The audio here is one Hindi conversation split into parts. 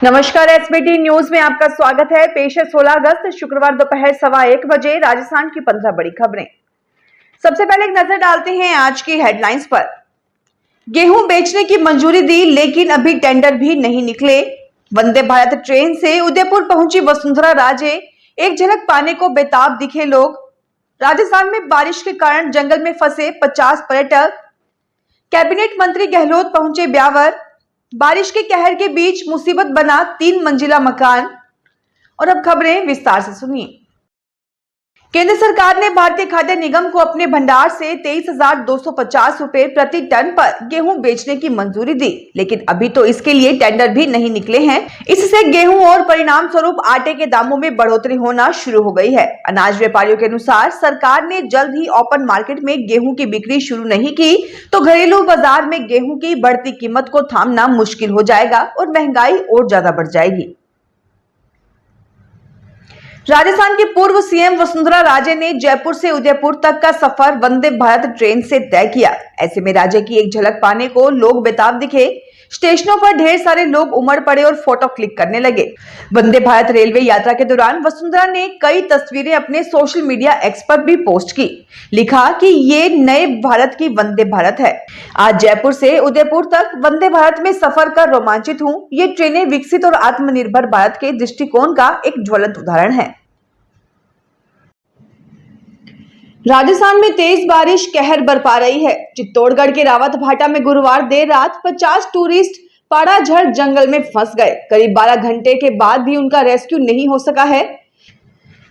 नमस्कार, एसबीटी न्यूज में आपका स्वागत है। पेश है 16 अगस्त शुक्रवार दोपहर 1:15 बजे राजस्थान की 15 बड़ी खबरें। सबसे पहले एक नजर डालते हैं आज की हेडलाइंस पर। गेहूं बेचने की मंजूरी दी लेकिन अभी टेंडर भी नहीं निकले। वंदे भारत ट्रेन से उदयपुर पहुंची वसुंधरा राजे, एक झलक पाने को बेताब दिखे लोग। राजस्थान में बारिश के कारण जंगल में फंसे 50 पर्यटक। कैबिनेट मंत्री गहलोत पहुंचे ब्यावर। बारिश के कहर के बीच मुसीबत बना 3 मंजिला मकान। और अब खबरें विस्तार से सुनिए। केंद्र सरकार ने भारतीय खाद्य निगम को अपने भंडार से 23,250 रुपए प्रति टन पर गेहूं बेचने की मंजूरी दी, लेकिन अभी तो इसके लिए टेंडर भी नहीं निकले हैं। इससे गेहूं और परिणाम स्वरूप आटे के दामों में बढ़ोतरी होना शुरू हो गई है। अनाज व्यापारियों के अनुसार सरकार ने जल्द ही ओपन मार्केट में गेहूं की बिक्री शुरू नहीं की तो घरेलू बाजार में गेहूं की बढ़ती कीमत को थामना मुश्किल हो जाएगा और महंगाई और ज्यादा बढ़ जाएगी। राजस्थान की पूर्व सीएम वसुंधरा राजे ने जयपुर से उदयपुर तक का सफर वंदे भारत ट्रेन से तय किया। ऐसे में राजे की एक झलक पाने को लोग बेताब दिखे। स्टेशनों पर ढेर सारे लोग उमड़ पड़े और फोटो क्लिक करने लगे। वंदे भारत रेलवे यात्रा के दौरान वसुंधरा ने कई तस्वीरें अपने सोशल मीडिया एक्स पर भी पोस्ट की। लिखा कि ये नए भारत की वंदे भारत है। आज जयपुर से उदयपुर तक वंदे भारत में सफर कर रोमांचित हूँ। ये ट्रेनें विकसित और आत्मनिर्भर भारत के दृष्टिकोण का एक ज्वलंत उदाहरण है। राजस्थान में तेज बारिश कहर बरपा रही है। चित्तौड़गढ़ के रावत भाटा में गुरुवार देर रात 50 टूरिस्ट पाड़ाझड़ जंगल में फंस गए। करीब 12 घंटे के बाद भी उनका रेस्क्यू नहीं हो सका है।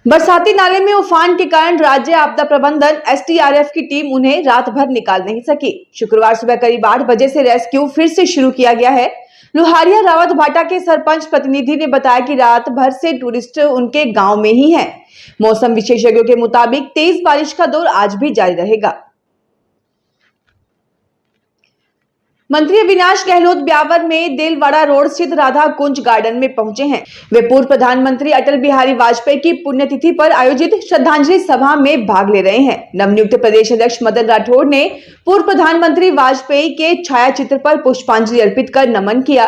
बरसाती नाले में उफान के कारण राज्य आपदा प्रबंधन एसडीआरएफ की टीम उन्हें रात भर निकाल नहीं सकी। शुक्रवार सुबह करीब 8 बजे से रेस्क्यू फिर से शुरू किया गया है। लोहारिया रावत भाटा के सरपंच प्रतिनिधि ने बताया कि रात भर से टूरिस्ट उनके गांव में ही हैं। मौसम विशेषज्ञों के मुताबिक तेज बारिश का दौर आज भी जारी रहेगा। मंत्री अविनाश गहलोत ब्यावर में देलवाड़ा रोड स्थित राधा कुंज गार्डन में पहुंचे हैं। वे पूर्व प्रधानमंत्री अटल बिहारी वाजपेयी की पुण्यतिथि पर आयोजित श्रद्धांजलि सभा में भाग ले रहे हैं। नवनियुक्त प्रदेश अध्यक्ष मदन राठौड़ ने पूर्व प्रधानमंत्री वाजपेयी के छाया चित्र पर पुष्पांजलि अर्पित कर नमन किया।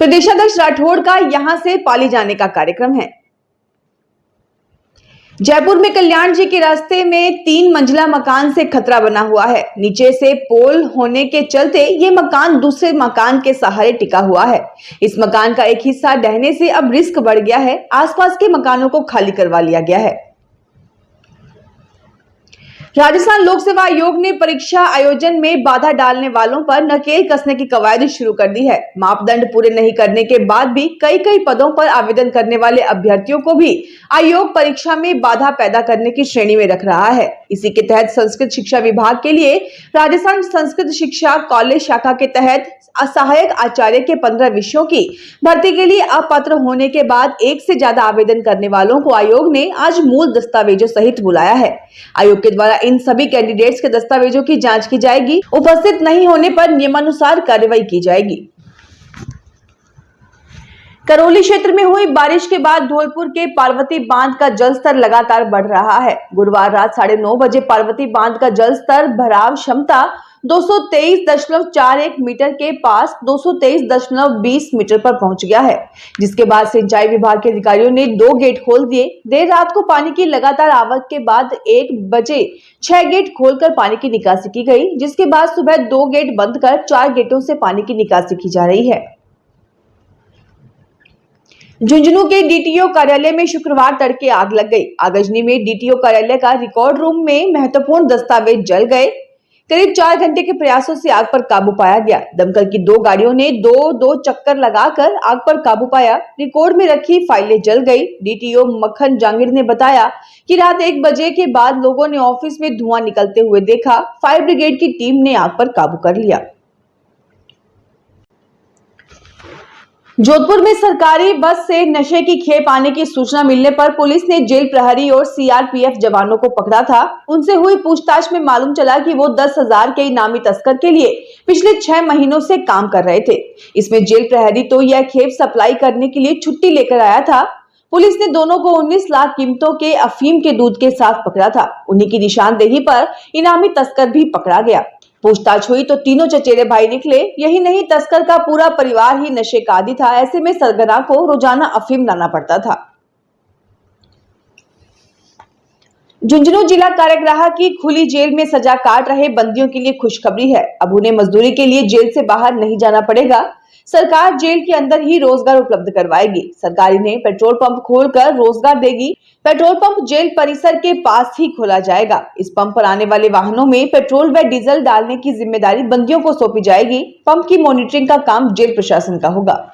प्रदेशाध्यक्ष राठौड़ का यहां से पाली जाने का कार्यक्रम है। जयपुर में कल्याण जी के रास्ते में 3 मंजिला मकान से खतरा बना हुआ है। नीचे से पोल होने के चलते ये मकान दूसरे मकान के सहारे टिका हुआ है। इस मकान का एक हिस्सा ढहने से अब रिस्क बढ़ गया है। आसपास के मकानों को खाली करवा लिया गया है। राजस्थान लोक सेवा आयोग ने परीक्षा आयोजन में बाधा डालने वालों पर नकेल कसने की कवायद शुरू कर दी है। मापदंड पूरे नहीं करने के बाद भी कई पदों पर आवेदन करने वाले अभ्यर्थियों को भी आयोग परीक्षा में बाधा पैदा करने की श्रेणी में रख रहा है। इसी के तहत संस्कृत शिक्षा विभाग के लिए राजस्थान संस्कृत शिक्षा कॉलेज शाखा के तहत सहायक आचार्य के 15 विषयों की भर्ती के लिए अपात्र होने के बाद एक से ज्यादा आवेदन करने वालों को आयोग ने आज मूल दस्तावेजों सहित बुलाया है। आयोग के द्वारा इन सभी कैंडिडेट्स के दस्तावेजों की जांच की जाएगी। उपस्थित नहीं होने पर नियमानुसार कार्रवाई की जाएगी। करौली क्षेत्र में हुई बारिश के बाद धौलपुर के पार्वती बांध का जलस्तर लगातार बढ़ रहा है। गुरुवार रात 9:30 बजे पार्वती बांध का जलस्तर भराव क्षमता 223.41 मीटर के पास 223.20 मीटर पर पहुंच गया है, जिसके बाद सिंचाई विभाग के अधिकारियों ने 2 गेट खोल दिए। देर रात को पानी की लगातार आवक के बाद 1 बजे 6 गेट खोलकर पानी की निकासी की गई, जिसके बाद सुबह 2 गेट बंद कर 4 गेटों से पानी की निकासी की जा रही है। झुंझुनू के डीटीओ कार्यालय में शुक्रवार तड़के आग लग गई। आगजनी में डीटीओ कार्यालय का रिकॉर्ड रूम में महत्वपूर्ण दस्तावेज जल गए। करीब 4 घंटे के प्रयासों से आग पर काबू पाया गया। दमकल की 2 गाड़ियों ने दो चक्कर लगाकर आग पर काबू पाया। रिकॉर्ड में रखी फाइलें जल गई। डीटीओ मक्खन जांगिड़ ने बताया कि रात 1 बजे के बाद लोगों ने ऑफिस में धुआं निकलते हुए देखा। फायर ब्रिगेड की टीम ने आग पर काबू कर लिया। जोधपुर में सरकारी बस से नशे की खेप आने की सूचना मिलने पर पुलिस ने जेल प्रहरी और सीआरपीएफ जवानों को पकड़ा था। उनसे हुई पूछताछ में मालूम चला कि वो 10,000 के इनामी तस्कर के लिए पिछले 6 महीनों से काम कर रहे थे। इसमें जेल प्रहरी तो यह खेप सप्लाई करने के लिए छुट्टी लेकर आया था। पुलिस ने दोनों को 19 लाख कीमतों के अफीम के दूध के साथ पकड़ा था। उन्हीं की निशानदेही पर इनामी तस्कर भी पकड़ा गया। पूछताछ हुई तो तीनों चचेरे भाई निकले। यही नहीं, तस्कर का पूरा परिवार ही नशे का आदी था। ऐसे में सरगना को रोजाना अफीम लाना पड़ता था। झुंझुनू जिला कारागृह की खुली जेल में सजा काट रहे बंदियों के लिए खुशखबरी है। अब उन्हें मजदूरी के लिए जेल से बाहर नहीं जाना पड़ेगा। सरकार जेल के अंदर ही रोजगार उपलब्ध करवाएगी। सरकार इन्हें पेट्रोल पंप खोलकर रोजगार देगी। पेट्रोल पंप जेल परिसर के पास ही खोला जाएगा। इस पंप पर आने वाले वाहनों में पेट्रोल व डीजल डालने की जिम्मेदारी बंदियों को सौंपी जाएगी। पंप की मॉनिटरिंग का काम जेल प्रशासन का होगा।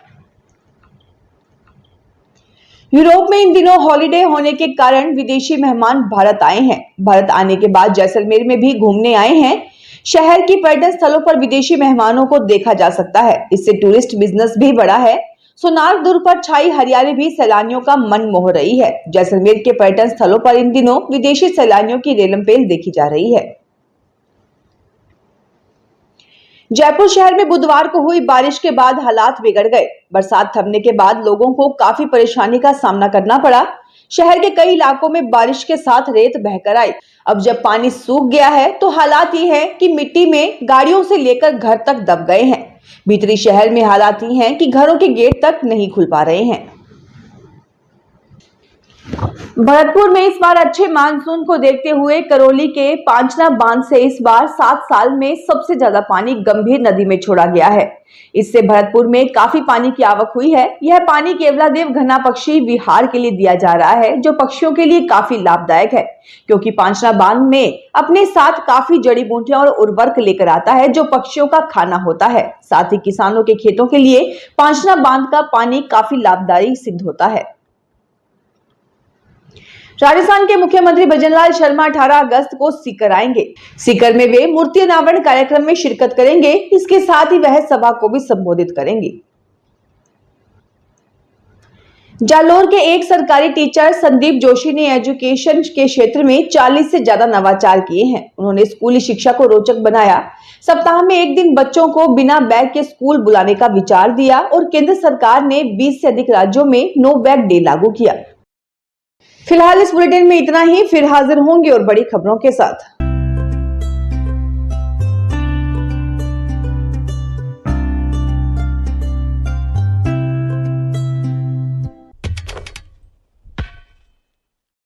यूरोप में इन दिनों हॉलिडे होने के कारण विदेशी मेहमान भारत आए हैं। भारत आने के बाद जैसलमेर में भी घूमने आए हैं। शहर की पर्यटन स्थलों पर विदेशी मेहमानों को देखा जा सकता है। इससे टूरिस्ट बिजनेस भी बढ़ा है। सोनार दुर्ग पर छाई हरियाली भी सैलानियों का मन मोह रही है। जैसलमेर के पर्यटन स्थलों पर इन दिनों विदेशी सैलानियों की रेलमपेल देखी जा रही है। जयपुर शहर में बुधवार को हुई बारिश के बाद हालात बिगड़ गए। बरसात थमने के बाद लोगों को काफी परेशानी का सामना करना पड़ा। शहर के कई इलाकों में बारिश के साथ रेत बहकर आई। अब जब पानी सूख गया है तो हालात ये है कि मिट्टी में गाड़ियों से लेकर घर तक दब गए हैं। भीतरी शहर में हालात ये हैं कि घरों के गेट तक नहीं खुल पा रहे हैं। भरतपुर में इस बार अच्छे मानसून को देखते हुए करौली के पांचना बांध से इस बार 7 साल में सबसे ज्यादा पानी गंभीर नदी में छोड़ा गया है। इससे भरतपुर में काफी पानी की आवक हुई है। यह पानी केवलादेव घना पक्षी विहार के लिए दिया जा रहा है, जो पक्षियों के लिए काफी लाभदायक है, क्योंकि पांचना बांध में अपने साथ काफी जड़ी बूटियां और उर्वरक लेकर आता है, जो पक्षियों का खाना होता है। साथ ही किसानों के खेतों के लिए पांचना बांध का पानी काफी लाभदायी सिद्ध होता है। राजस्थान के मुख्यमंत्री भजनलाल शर्मा 18 अगस्त को सीकर आएंगे। सीकर में वे मूर्ति अनावरण कार्यक्रम में शिरकत करेंगे। इसके साथ ही वह सभा को भी संबोधित करेंगे। जालोर के एक सरकारी टीचर संदीप जोशी ने एजुकेशन के क्षेत्र में 40 से ज्यादा नवाचार किए हैं। उन्होंने स्कूली शिक्षा को रोचक बनाया। सप्ताह में एक दिन बच्चों को बिना बैग के स्कूल बुलाने का विचार दिया और केंद्र सरकार ने 20 से अधिक राज्यों में नो बैग डे लागू किया। फिलहाल इस बुलेटिन में इतना ही। फिर हाजिर होंगे और बड़ी खबरों के साथ।